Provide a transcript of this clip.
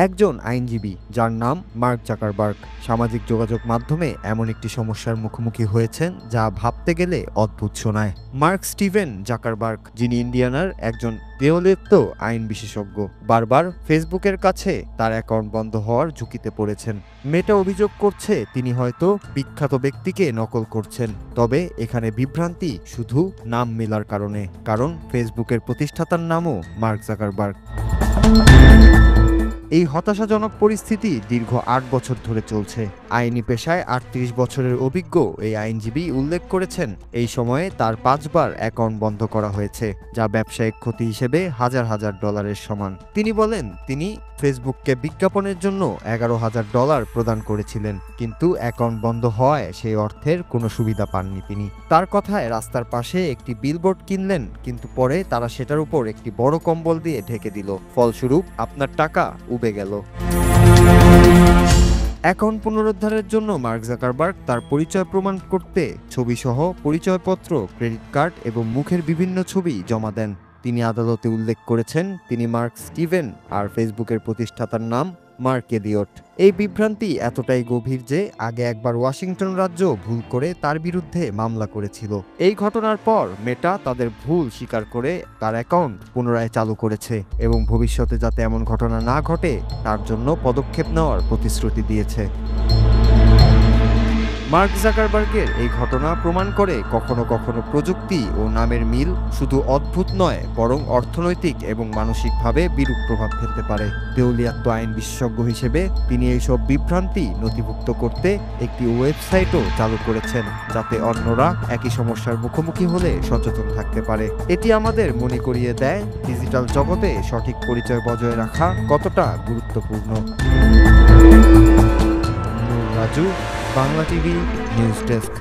একজন আইনজীবী যার নাম মার্ক জাকারবার্গ সামাজিক যোগাযোগ মাধ্যমে এমন একটি সমস্যার মুখোমুখি হয়েছেন যা ভাবতে গেলে অদ্ভুত শোনায়। মার্ক স্টিভেন জাকারবার্গ, যিনি ইন্ডিয়ানার একজন দেওলিপ্ত আইন বিশেষজ্ঞ, বারবার ফেসবুকের কাছে তার অ্যাকাউন্ট বন্ধ হওয়ার ঝুঁকিতে পড়েছেন। মেটা অভিযোগ করছে তিনি হয়তো বিখ্যাত ব্যক্তিকে নকল করছেন। তবে এখানে বিভ্রান্তি শুধু নাম মেলার কারণে, কারণ ফেসবুকের প্রতিষ্ঠাতার নামও মার্ক জাকারবার্গ। এই হতাশাজনক পরিস্থিতি দীর্ঘ ৮ বছর ধরে চলছে। আইনি পেশায় ৩৮ বছরের অভিজ্ঞ এই আইনজীবী উল্লেখ করেছেন, এই সময়ে তার ৫ বার অ্যাকাউন্ট বন্ধ করা হয়েছে, যা ব্যবসায়িক ক্ষতি হিসেবে হাজার হাজার ডলারের সমান। তিনি বলেন, তিনি ফেসবুককে বিজ্ঞাপনের জন্য $১১,০০০ প্রদান করেছিলেন, কিন্তু অ্যাকাউন্ট বন্ধ হওয়ায় সেই অর্থের কোনো সুবিধা পাননি তিনি। তার কথায়, রাস্তার পাশে একটি বিলবোর্ড কিনলেন, কিন্তু পরে তারা সেটার উপর একটি বড় কম্বল দিয়ে ঢেকে দিল। ফলস্বরূপ আপনার টাকা উবে গেল। অ্যাকাউন্ট পুনরুদ্ধারের জন্য মার্ক জাকারবার্গ তার পরিচয় প্রমাণ করতে ছবিসহ পরিচয়পত্র, ক্রেডিট কার্ড এবং মুখের বিভিন্ন ছবি জমা দেন। তিনি আদালতে উল্লেখ করেছেন তিনি মার্ক স্টিভেন আর ফেসবুকের প্রতিষ্ঠাতার নাম মার্ক এলিয়ট। এই বিভ্রান্তি এতটাই গভীর যে আগে একবার ওয়াশিংটন রাজ্য ভুল করে তার বিরুদ্ধে মামলা করেছিল। এই ঘটনার পর মেটা তাদের ভুল স্বীকার করে তার অ্যাকাউন্ট পুনরায় চালু করেছে এবং ভবিষ্যতে যাতে এমন ঘটনা না ঘটে তার জন্য পদক্ষেপ নেওয়ার প্রতিশ্রুতি দিয়েছে। মার্ক জাকারবার্গের এই ঘটনা প্রমাণ করে কখনো কখনো প্রযুক্তি ও নামের মিল শুধু অদ্ভুত নয়, বরং অর্থনৈতিক এবং মানসিকভাবে বিরূপ প্রভাব ফেলতে পারে। দেউলিয়াত্ব আইন বিশেষজ্ঞ হিসেবে তিনি এইসব বিভ্রান্তি নথিভুক্ত করতে একটি ওয়েবসাইটও চালু করেছেন, যাতে অন্যরা একই সমস্যার মুখোমুখি হলে সচেতন থাকতে পারে। এটি আমাদের মনে করিয়ে দেয় ডিজিটাল জগতে সঠিক পরিচয় বজায় রাখা কতটা গুরুত্বপূর্ণ। Raju, Bangla TV news desk.